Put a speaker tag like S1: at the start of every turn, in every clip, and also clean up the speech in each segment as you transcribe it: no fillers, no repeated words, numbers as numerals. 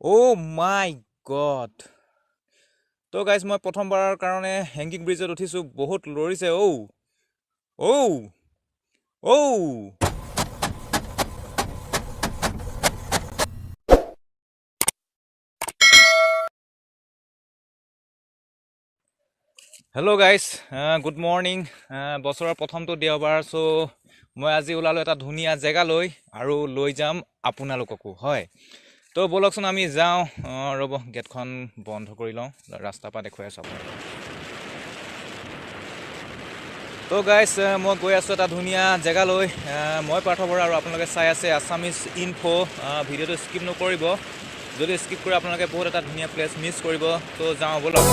S1: Oh my god. তো guys মই প্ৰথমবাৰৰ কাৰণে হেংগিং ব্ৰিজত উঠিছোঁ বহুত লৰিছে হেল্ল' গাইজ গুড মৰ্ণিং বছৰৰ প্ৰথমটো দেওবাৰ চ' মই আজি ওলালোঁ এটা ধুনীয়া জেগালৈ আৰু লৈ যাম আপোনালোককো হয় তো বলকচোন আমি যাওঁ ৰ'ব গেটখন বন্ধ কৰি লওঁ ৰাস্তাৰ পৰা দেখুৱাই আছোঁ আপোনালোকক তো গাইজ মই গৈ আছোঁ এটা ধুনীয়া জেগালৈ মই পাৰ্থ বৰা আৰু আপোনালোকে চাই আছে আছামিজ ইনফো ভিডিঅ'টো স্কিপ নকৰিব যদি স্কিপ কৰে আপোনালোকে বহুত এটা ধুনীয়া প্লেচ মিছ কৰিব তো যাওঁ বলক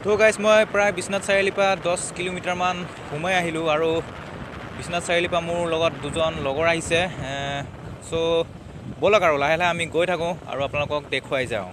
S1: তো গাইজ মই প্ৰায় বিশ্বনাথ চাৰিআলিৰ পৰা 10 কিলোমিটাৰমান সোমাই আহিলোঁ আৰু বিশ্বনাথ চাৰিআলিৰ পৰা মোৰ লগত দুজন লগৰ আহিছে চ' ব'লক আৰু লাহে লাহে আমি গৈ থাকোঁ আৰু আপোনালোকক দেখুৱাই যাওঁ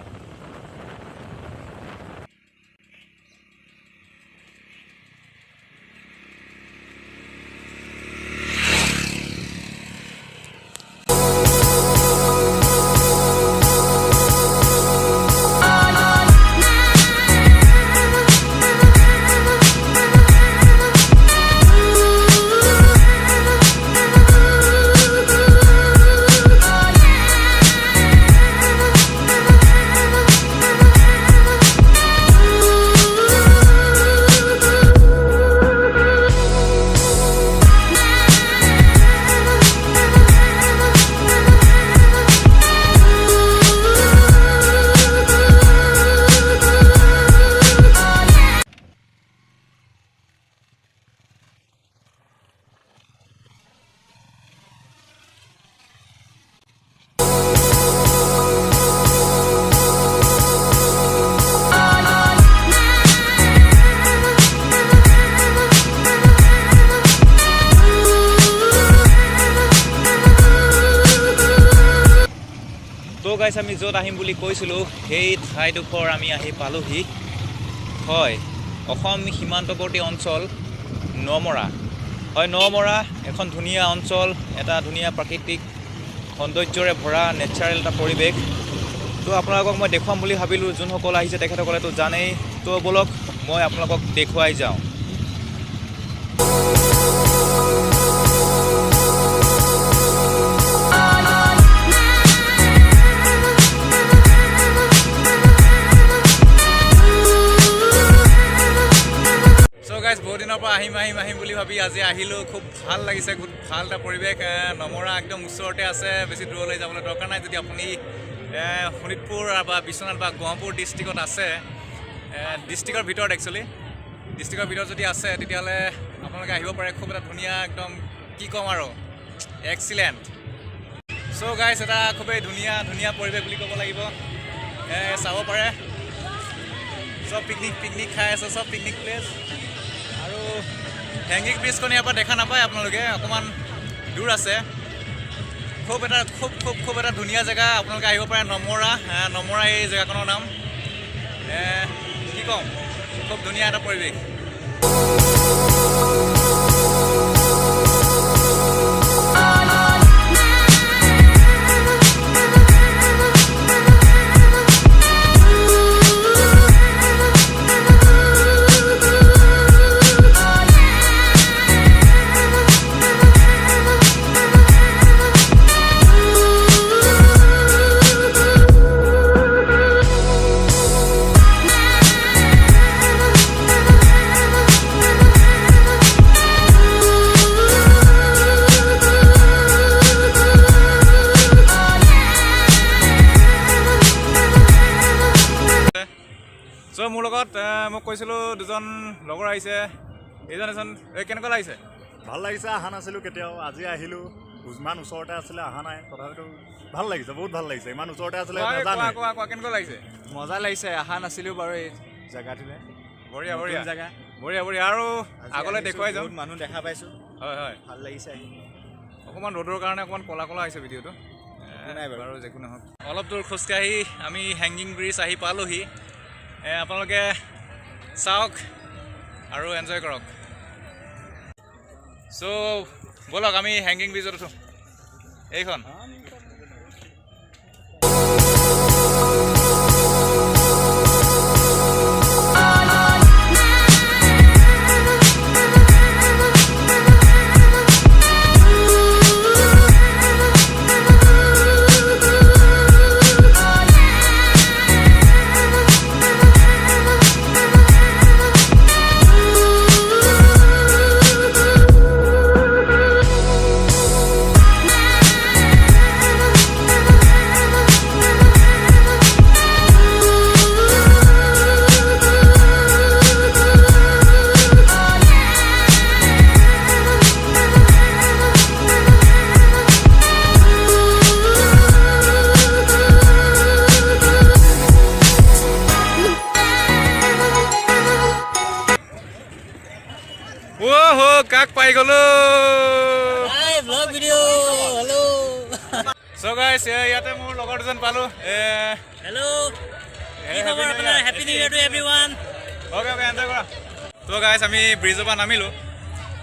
S1: তো গাইজ আমি য'ত আহিম বুলি কৈছিলোঁ সেই ঠাইডোখৰ আমি আহি পালোহি হয় অসম সীমান্তৱৰ্তী অঞ্চল নমৰা হয় নমৰা এখন ধুনীয়া অঞ্চল এটা ধুনীয়া প্ৰাকৃতিক সৌন্দৰ্যৰে ভৰা নেচাৰেল এটা পৰিৱেশ তো আপোনালোকক মই দেখুৱাম বুলি ভাবিলোঁ যোনসকল আহিছে তেখেতসকলেতো জানেই তো ব'লক মই আপোনালোকক দেখুৱাই যাওঁ বহুত দিনৰ পৰা আহিম বুলি ভাবি আজি আহিলোঁ খুব ভাল লাগিছে খুব ভাল এটা পৰিৱেশ নমৰা একদম ওচৰতে আছে বেছি দূৰলৈ যাবলৈ দৰকাৰ নাই যদি আপুনি শোণিতপুৰ বা বিশ্বনাথ বা গহপুৰ ডিষ্ট্ৰিক্টত আছে ডিষ্ট্ৰিক্টৰ ভিতৰত একচুৱেলি ডিষ্ট্ৰিক্টৰ ভিতৰত যদি আছে তেতিয়াহ'লে আপোনালোকে আহিব পাৰে খুব এটা ধুনীয়া একদম কি ক'ম আৰু এক্সিলেণ্ট চ' গাইজ এটা খুবেই ধুনীয়া পৰিৱেশ বুলি ক'ব লাগিব চাব পাৰে চব পিকনিক খাই আছে চব পিকনিক প্লেচ আৰু হেংগিং ব্ৰিজখন ইয়াৰ পৰা দেখা নাপায় আপোনালোকে অকণমান দূৰ আছে খুব এটা ধুনীয়া জেগা আপোনালোকে আহিব পাৰে নমৰা এই জেগাখনৰ নাম কি ক'ম খুব ধুনীয়া এটা পৰিৱেশ চ' মোৰ লগত মোক কৈছিলোঁ দুজন লগৰ আহিছে এইজন এজন কেনেকুৱা লাগিছে?
S2: ভাল লাগিছে, অহা নাছিলোঁ কেতিয়াও, আজি আহিলোঁ। ইমান ওচৰতে আছিলে, অহা নাই, তথাপিতো ভাল লাগিছে, বহুত ভাল লাগিছে। ইমান ওচৰতে আছিলে
S1: কেনেকুৱা লাগিছে?
S3: মজা লাগিছে, অহা নাছিলোঁ বাৰু এই জেগাটোলৈ।
S1: বঢ়িয়া বঢ়িয়া
S3: জেগা,
S1: বঢ়িয়া বঢ়িয়া। আৰু আগলৈ দেখুৱাই যাওঁ,
S3: মানুহ দেখা পাইছোঁ।
S1: হয় হয়,
S3: ভাল লাগিছে।
S1: অকণমান ৰ'দৰ কাৰণে অকণমান ক'লা ক'লা হৈছে ভিডিঅ'টো,
S3: নাই
S1: বাৰু একো নহওক। অলপ দূৰ খোজকাঢ়ি আমি হেংগিং ব্ৰিজ আহি পালোহি। আপোনালোকে চাওক আৰু এনজয় কৰক। চ' ব'লক আমি হেংগিং ব্ৰিজত উঠোঁ। এইখন কাক পাই গ'লো। চ' গাইছ, ইয়াতে মোৰ লগৰ দুজন পালোঁ। অ'কে অ'কে, এনজয় কৰা। ত' গাইছ, আমি ব্ৰিজৰ পৰা নামিলোঁ।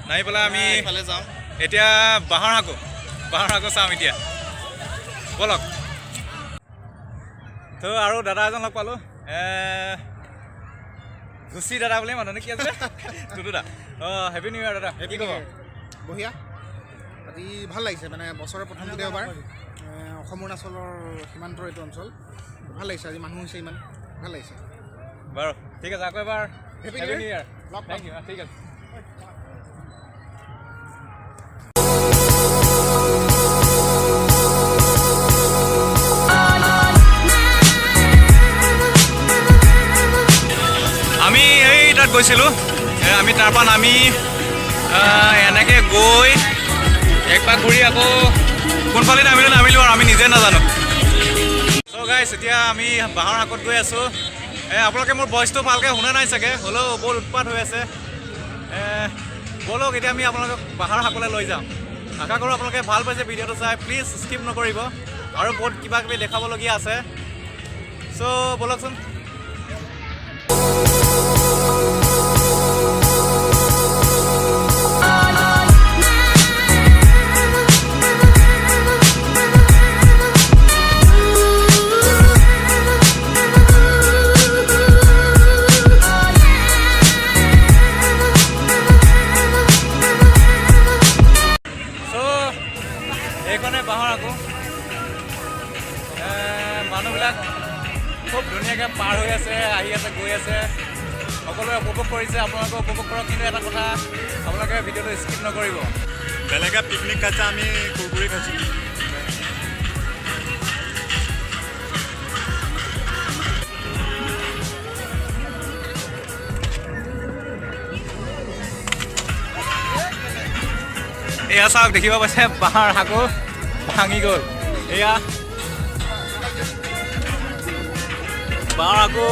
S1: নামি পেলাই আমি
S3: যাওঁ
S1: এতিয়া বাঁহৰ শাকো চাম এতিয়া, ব'লক। ত' আৰু দাদা এজন লগ পালোঁ, ঘুচি দাদা বুলি মানুহ নে কি আছিলে? টুটু দা। অঁ, হেপী নিউ ইয়েৰ দাদা। কি খবৰ?
S4: বঢ়িয়া, আজি ভাল লাগিছে। মানে বছৰৰ প্ৰথম দেওবাৰ, অসম অৰুণাচলৰ সীমান্তৰ এইটো অঞ্চল, ভাল লাগিছে। আজি মানুহ হৈছে ইমান, ভাল লাগিছে।
S1: বাৰু ঠিক আছে, আকৌ এবাৰ
S4: happy
S1: happy
S4: new
S1: new
S4: year.
S1: Year. Thank you, ঠিক আছে। আমি এই তাত গৈছিলোঁ, আমি তাৰপৰা নামি এনেকৈ গৈ একপাক ঘূৰি আকৌ কোনফালে নামিলোঁ আৰু আমি নিজে নাজানো। চ' গাইছ, এতিয়া আমি বাঁহৰ শাকত গৈ আছোঁ। আপোনালোকে মোৰ ভইচটো ভালকৈ শুনা নাই চাগে, হ'লেও বহুত উৎপাত হৈ আছে। ব'লক এতিয়া আমি আপোনালোকক বাঁহৰ শাকলৈ লৈ যাওঁ। আশা কৰোঁ আপোনালোকে ভাল পাইছে ভিডিঅ'টো চাই। প্লিজ স্কিপ নকৰিব, আৰু বহুত কিবা কিবি দেখাবলগীয়া আছে। চ' ব'লকচোন। এইখনে বাঁহৰ শাকো। মানুহবিলাক খুব ধুনীয়াকৈ পাৰ হৈ আছে, আহি আছে, গৈ আছে, সকলোৱে উপভোগ কৰিছে। আপোনালোকে উপভোগ কৰক, কিন্তু এটা কথা, আপোনালোকে ভিডিঅ'টো স্কিপ নকৰিব।
S2: বেলেগে পিকনিক খাইছে, আমি কুৰকুৰি খাইছোঁ।
S1: এয়া চাওক, দেখিব পাইছে বাঁহৰ শাকো ভাঙি গ'ল। এয়া বাঁহৰ শাকো,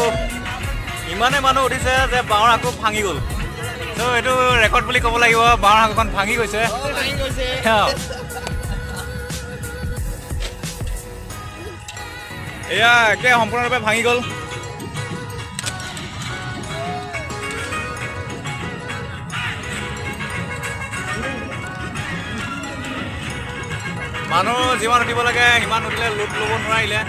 S1: ইমানে মানুহ উঠিছে যে বাঁহৰ শাকো ভাঙি গ'ল। ত' এইটো ৰেকৰ্ড বুলি ক'ব লাগিব, বাঁহৰ শাকখন ভাঙি গৈছে। এয়া একে সম্পূৰ্ণৰূপে ভাঙি গ'ল। মানুহ যিমান উঠিব লাগে সিমান উঠিলে লোট ল'ব নোৱাৰিলে।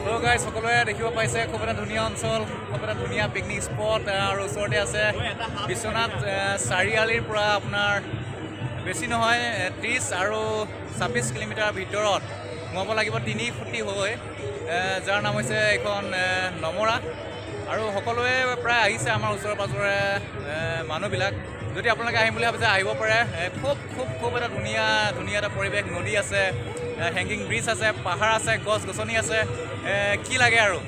S1: ত' গাইজ, সকলোৱে দেখিব পাইছে খুব এটা ধুনীয়া অঞ্চল, খুব এটা ধুনীয়া পিকনিক স্পট, আৰু ওচৰতে আছে বিশ্বনাথ চাৰিআলিৰ পৰা আপোনাৰ বেছি নহয় 30 আৰু 26 কিলোমিটাৰ ভিতৰত সোমাব লাগিব 3 খুঁটি হৈ, যাৰ নাম হৈছে এইখন নমৰা। আৰু সকলোৱে প্ৰায় আহিছে আমাৰ ওচৰে পাঁজৰে মানুহবিলাক। যদি আপোনালোকে আহিম বুলি ভাবিছে আহিব পাৰে। খুব এটা ধুনীয়া এটা পৰিৱেশ, নদী আছে, হেংগিং ব্ৰিজ আছে, পাহাৰ আছে, গছ গছনি আছে, কি লাগে আৰু।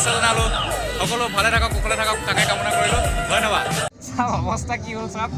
S1: শুভেচ্ছা জনালোঁ সকলো ভালে থাকক কুশলে থাকক তাকে কামনা কৰিলোঁ ধন্যবাদ
S5: চাওক অৱস্থা কি হ'ল চাওক